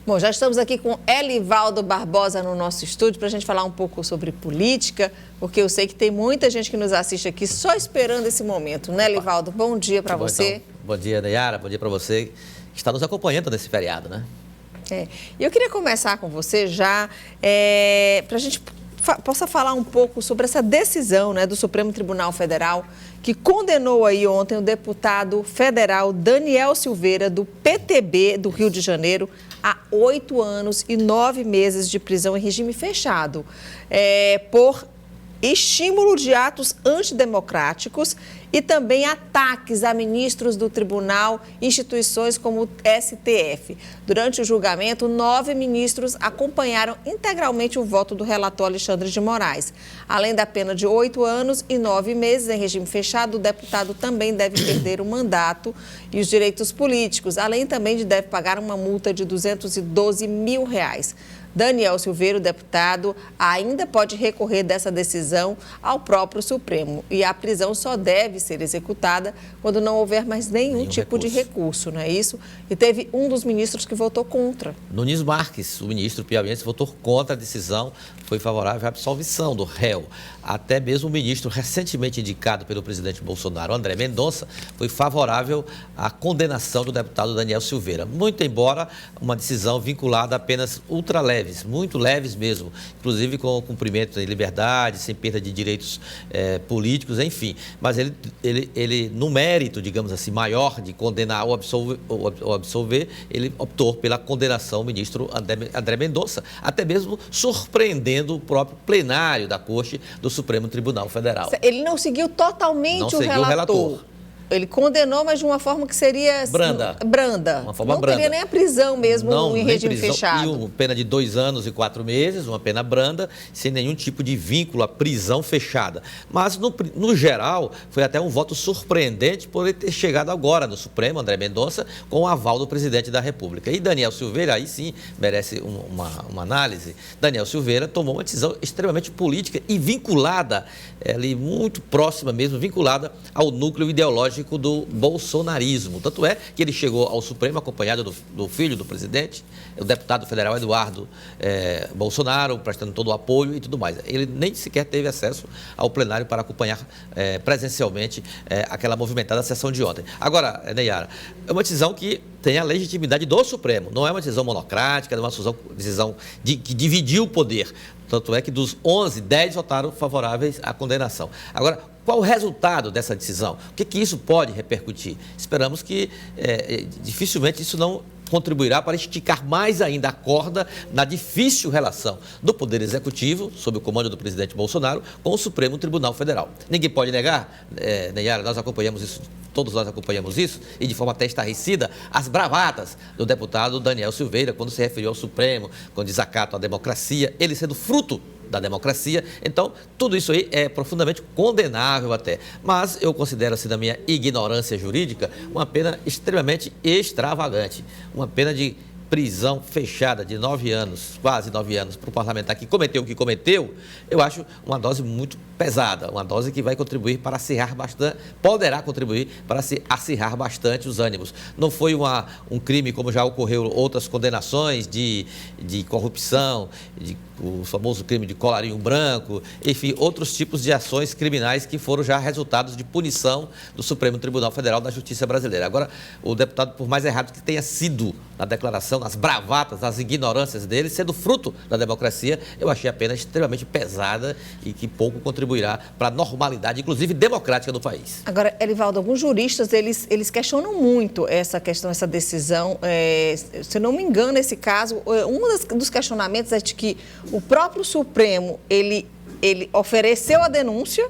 Bom, já estamos aqui com Elivaldo Barbosa no nosso estúdio para a gente falar um pouco sobre política, porque eu sei que tem muita gente que nos assiste aqui só esperando esse momento, né, Elivaldo? Bom dia para você. Então, bom dia, Nayara, bom dia para você que está nos acompanhando nesse feriado, né? E eu queria começar com você já, para a gente possa falar um pouco sobre essa decisão, né, do Supremo Tribunal Federal, que condenou aí ontem o deputado federal Daniel Silveira, do PTB do Rio de Janeiro, a 8 anos e 9 meses de prisão em regime fechado, por estímulo de atos antidemocráticos e também ataques a ministros do tribunal, instituições como o STF. Durante o julgamento, 9 ministros acompanharam integralmente o voto do relator Alexandre de Moraes. Além da pena de 8 anos e 9 meses em regime fechado, o deputado também deve perder o mandato e os direitos políticos, além também de deve pagar uma multa de R$212 mil. Daniel Silveira, o deputado, ainda pode recorrer dessa decisão ao próprio Supremo. E a prisão só deve ser executada quando não houver mais nenhum tipo de recurso, não é isso? E teve um dos ministros que votou contra. Nunes Marques, o ministro piauiense, votou contra a decisão, foi favorável à absolvição do réu. Até mesmo o ministro recentemente indicado pelo presidente Bolsonaro, André Mendonça, foi favorável à condenação do deputado Daniel Silveira. Muito embora uma decisão vinculada a apenas ultraleves, muito leves mesmo, inclusive com cumprimento de liberdade, sem perda de direitos políticos, enfim. Mas ele, no mérito, digamos assim, maior de condenar ou absolver, ele optou pela condenação do ministro André Mendonça, até mesmo surpreendendo o próprio plenário da Corte do Supremo Tribunal Federal. Ele não seguiu totalmente o relator. Ele condenou, mas de uma forma que seria branda. Uma forma não branda. Teria nem a prisão mesmo em regime prisão, fechado. E uma pena de 2 anos e 4 meses, uma pena branda, sem nenhum tipo de vínculo à prisão fechada. Mas, no geral, foi até um voto surpreendente por ele ter chegado agora no Supremo, André Mendonça, com o aval do presidente da República. E Daniel Silveira, aí sim, merece uma análise. Daniel Silveira tomou uma decisão extremamente política e vinculada, ali muito próxima mesmo, vinculada ao núcleo ideológico do bolsonarismo. Tanto é que ele chegou ao Supremo acompanhado do filho do presidente, o deputado federal Eduardo Bolsonaro, prestando todo o apoio e tudo mais. Ele nem sequer teve acesso ao plenário para acompanhar presencialmente aquela movimentada sessão de ontem. Agora, Nayara, é uma decisão que tem a legitimidade do Supremo, não é uma decisão monocrática, não é uma decisão que dividiu o poder. Tanto é que dos 11, 10 votaram favoráveis à condenação. Agora, qual o resultado dessa decisão? O que isso pode repercutir? Esperamos que dificilmente isso não contribuirá para esticar mais ainda a corda na difícil relação do Poder Executivo, sob o comando do presidente Bolsonaro, com o Supremo Tribunal Federal. Ninguém pode negar, Nayara, nós acompanhamos isso, todos nós acompanhamos isso, e de forma até estarrecida, as bravatas do deputado Daniel Silveira, quando se referiu ao Supremo, com desacato à democracia, ele sendo fruto da democracia. Então, tudo isso aí é profundamente condenável até. Mas eu considero, assim, da minha ignorância jurídica, uma pena extremamente extravagante. Uma pena de prisão fechada de 9 anos, quase 9 anos, para o parlamentar que cometeu o que cometeu, eu acho uma dose muito pesada, uma dose que vai contribuir para acirrar bastante, poderá contribuir para se acirrar bastante os ânimos. Não foi um crime como já ocorreu outras condenações de corrupção, o famoso crime de colarinho branco, enfim, outros tipos de ações criminais que foram já resultados de punição do Supremo Tribunal Federal da Justiça Brasileira. Agora, o deputado, por mais errado que tenha sido na declaração, nas bravatas, nas ignorâncias dele, sendo fruto da democracia, eu achei a pena extremamente pesada e que pouco contribuirá para a normalidade, inclusive democrática, do país. Agora, Elivaldo, alguns juristas, eles questionam muito essa decisão. Se eu não me engano, esse caso, um dos questionamentos é de que o próprio Supremo, ele ofereceu a denúncia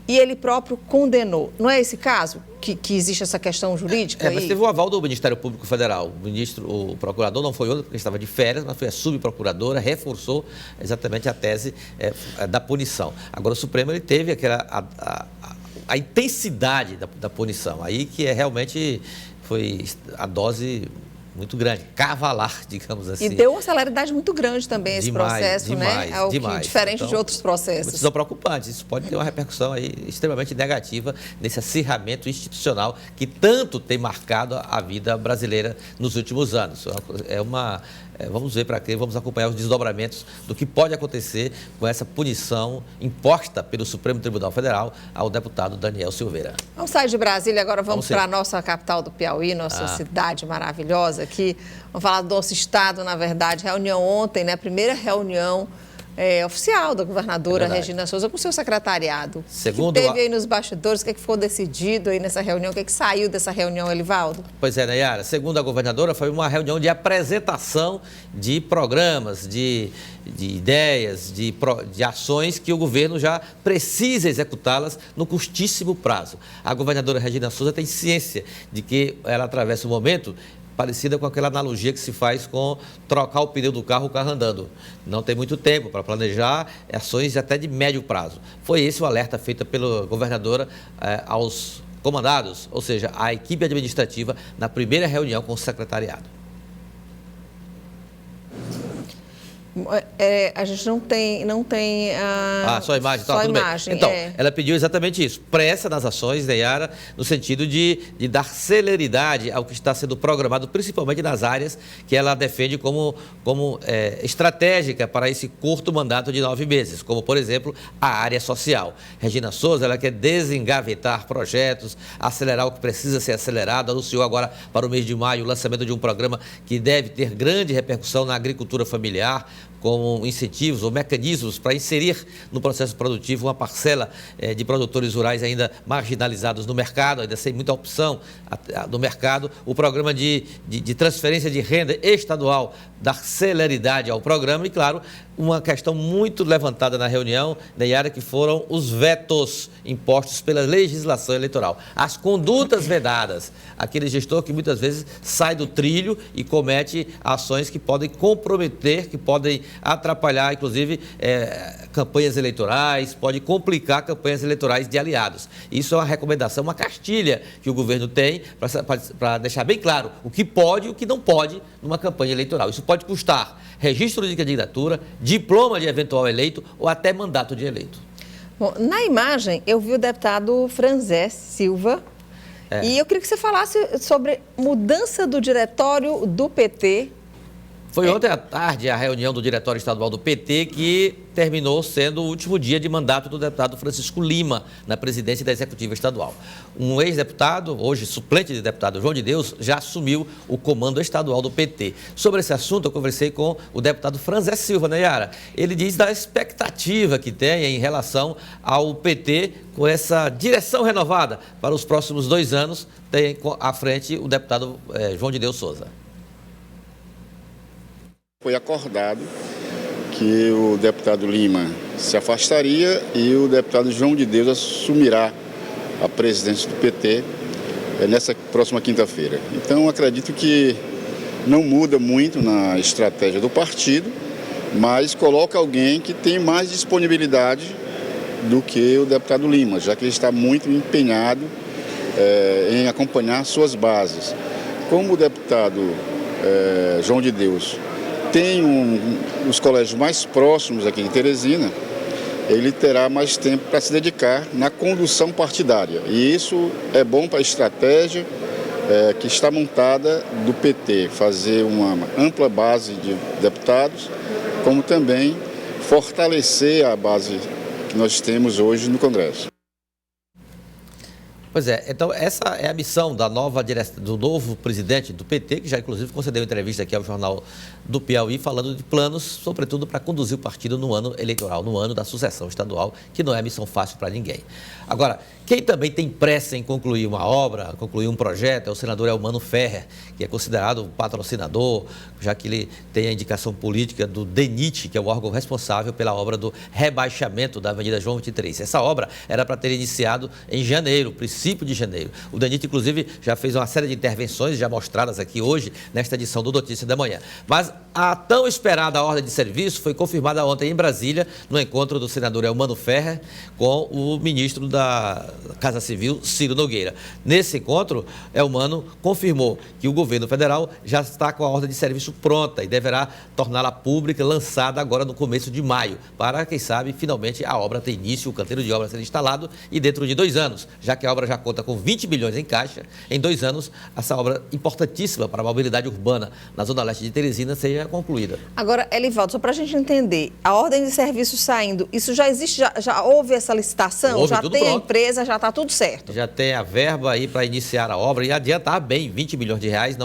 e ele próprio condenou. Não é esse caso que existe essa questão jurídica? Mas teve o aval do Ministério Público Federal. O procurador não foi outro, porque estava de férias, mas foi a subprocuradora, reforçou exatamente a tese da punição. Agora, o Supremo ele teve a intensidade da punição, aí que realmente foi a dose muito grande, cavalar, digamos assim. E deu uma celeridade muito grande também esse processo, demais, né? É algo diferente então, de outros processos. Muito preocupante. Isso pode ter uma repercussão aí extremamente negativa nesse acirramento institucional que tanto tem marcado a vida brasileira nos últimos anos. Vamos ver para quê, vamos acompanhar os desdobramentos do que pode acontecer com essa punição imposta pelo Supremo Tribunal Federal ao deputado Daniel Silveira. Vamos sair de Brasília, agora vamos para a nossa capital do Piauí, nossa cidade maravilhosa aqui. Vamos falar do nosso estado, na verdade. Reunião ontem, né? Primeira reunião oficial da governadora Regina Souza com o seu secretariado. Segundo o que teve aí nos bastidores, o que foi decidido aí nessa reunião, o que saiu dessa reunião, Elivaldo? Pois é, Nayara, segundo a governadora, foi uma reunião de apresentação de programas, de ideias, de ações que o governo já precisa executá-las no curtíssimo prazo. A governadora Regina Souza tem ciência de que ela atravessa um momento parecida com aquela analogia que se faz com trocar o pneu do carro, o carro andando. Não tem muito tempo para planejar ações até de médio prazo. Foi esse o alerta feito pela governadora aos comandados, ou seja, à equipe administrativa, na primeira reunião com o secretariado. A gente não tem só a imagem. Só a tudo imagem. Bem. Então, ela pediu exatamente isso, pressa nas ações, Nayara, no sentido de dar celeridade ao que está sendo programado, principalmente nas áreas que ela defende como estratégica para esse curto mandato de 9 meses, como, por exemplo, a área social. Regina Souza, ela quer desengavetar projetos, acelerar o que precisa ser acelerado, anunciou agora para o mês de maio o lançamento de um programa que deve ter grande repercussão na agricultura familiar, com incentivos ou mecanismos para inserir no processo produtivo uma parcela de produtores rurais ainda marginalizados no mercado, ainda sem muita opção no mercado. O programa de transferência de renda estadual, dar celeridade ao programa e, claro, uma questão muito levantada na reunião, Nayara, que foram os vetos impostos pela legislação eleitoral. As condutas vedadas, aquele gestor que muitas vezes sai do trilho e comete ações que podem comprometer, que podem atrapalhar, inclusive, campanhas eleitorais, pode complicar campanhas eleitorais de aliados. Isso é uma recomendação, uma cartilha que o governo tem para deixar bem claro o que pode e o que não pode numa campanha eleitoral. Isso pode custar registro de candidatura, diploma de eventual eleito ou até mandato de eleito. Bom, na imagem, eu vi o deputado Franzés Silva e eu queria que você falasse sobre mudança do diretório do PT. Foi ontem à tarde a reunião do Diretório Estadual do PT que terminou sendo o último dia de mandato do deputado Francisco Lima na presidência da Executiva Estadual. Um ex-deputado, hoje suplente de deputado João de Deus, já assumiu o comando estadual do PT. Sobre esse assunto eu conversei com o deputado Franzés Silva, Nayara. Ele diz da expectativa que tem em relação ao PT com essa direção renovada para os próximos 2 anos, tem à frente o deputado João de Deus Souza. Foi acordado que o deputado Lima se afastaria e o deputado João de Deus assumirá a presidência do PT nessa próxima quinta-feira. Então, acredito que não muda muito na estratégia do partido, mas coloca alguém que tem mais disponibilidade do que o deputado Lima, já que ele está muito empenhado em acompanhar suas bases. Como o deputado João de Deus tem os colégios mais próximos aqui em Teresina, ele terá mais tempo para se dedicar na condução partidária. E isso é bom para a estratégia que está montada do PT, fazer uma ampla base de deputados, como também fortalecer a base que nós temos hoje no Congresso. Pois é, então essa é a missão do novo presidente do PT, que já inclusive concedeu entrevista aqui ao Jornal do Piauí, falando de planos, sobretudo para conduzir o partido no ano eleitoral, no ano da sucessão estadual, que não é missão fácil para ninguém. Agora, quem também tem pressa em concluir uma obra, concluir um projeto, é o senador Elmano Ferrer, que é considerado patrocinador, já que ele tem a indicação política do DENIT, que é o órgão responsável pela obra do rebaixamento da Avenida João 23. Essa obra era para ter iniciado em janeiro, município de Janeiro. O DENIT, inclusive, já fez uma série de intervenções já mostradas aqui hoje, nesta edição do Notícia da Manhã. Mas a tão esperada ordem de serviço foi confirmada ontem em Brasília, no encontro do senador Elmano Ferrer com o ministro da Casa Civil, Ciro Nogueira. Nesse encontro, Elmano confirmou que o governo federal já está com a ordem de serviço pronta e deverá torná-la pública, lançada agora no começo de maio, para, quem sabe, finalmente a obra ter início, o canteiro de obra ser instalado e dentro de 2 anos, já que a obra já conta com 20 bilhões em caixa, em 2 anos, essa obra importantíssima para a mobilidade urbana na zona leste de Teresina seja concluída. Agora, Elivaldo, só para a gente entender, a ordem de serviço saindo, isso já existe, já houve essa licitação? Houve, já tudo tem pronto. A empresa, já está tudo certo? Já tem a verba aí para iniciar a obra e adiantar bem, 20 bilhões de reais,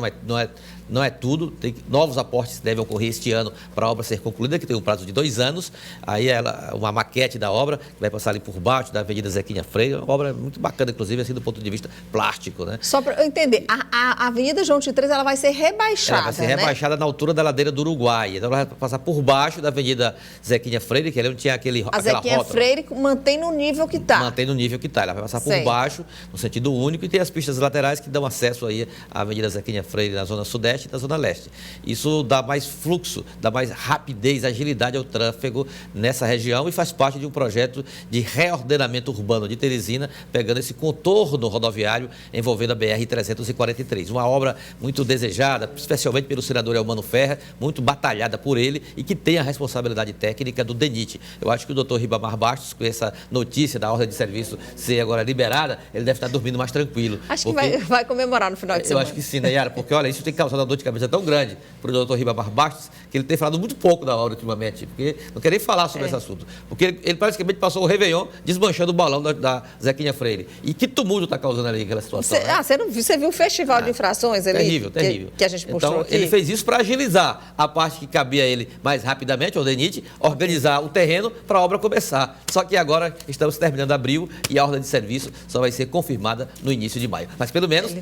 não é tudo, novos aportes devem ocorrer este ano para a obra ser concluída, que tem um prazo de 2 anos. Aí uma maquete da obra, que vai passar ali por baixo da Avenida Zequinha Freire, uma obra muito bacana, inclusive, assim, do ponto de vista plástico, né? Só para eu entender, a Avenida João 23, ela vai ser rebaixada, Ela vai ser né? rebaixada na altura da ladeira do Uruguai. Então ela vai passar por baixo da Avenida Zequinha Freire, que ali onde tinha A aquela Zequinha rótula. Freire mantém no nível que está. Mantém no nível que está. Ela vai passar por Sei. baixo, no sentido único, e tem as pistas laterais que dão acesso aí à Avenida Zequinha Freire na zona sudeste e na zona leste. Isso dá mais fluxo, dá mais rapidez, agilidade ao tráfego nessa região e faz parte de um projeto de reordenamento urbano de Teresina, pegando esse contorno rodoviário envolvendo a BR-343. Uma obra muito desejada, especialmente pelo senador Elmano Ferrer, muito batalhada por ele e que tem a responsabilidade técnica do DENIT. Eu acho que o doutor Ribamar Bastos, com essa notícia da ordem de serviço ser agora liberada, ele deve estar dormindo mais tranquilo. Acho que vai comemorar no final de semana. Eu acho que sim, né, Yara? Porque, olha, isso tem causado uma dor de cabeça tão grande para o doutor Ribamar Bastos, que ele tem falado muito pouco da obra ultimamente, porque não quer nem falar sobre esse assunto. Porque ele praticamente passou o Réveillon desmanchando o balão da Zequinha Freire. E que tumulto está causando ali aquela situação, né? Você viu o festival de infrações ali? Terrível, terrível. Que a gente mostrou então, aqui? ele fez isso para agilizar a parte que cabia a ele mais rapidamente, ao DENIT, organizar o terreno para a obra começar. Só que agora estamos terminando abril e a ordem de serviço só vai ser confirmada no início de maio. Mas pelo menos,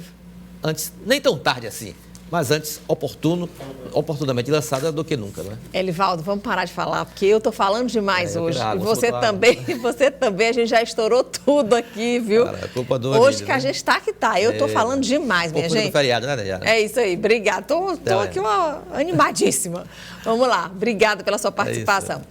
antes, nem tão tarde assim, mas antes oportunamente lançada do que nunca, não é? Elivaldo, vamos parar de falar, porque eu estou falando demais hoje. Água, E você também, a gente já estourou tudo aqui, viu? Cara, é culpa do hoje Anísio, que a né? gente está que tá. Eu estou falando demais, minha Culpa do gente. feriado, né, Yara? É isso aí, obrigada. Estou aqui animadíssima. Vamos lá, obrigada pela sua participação.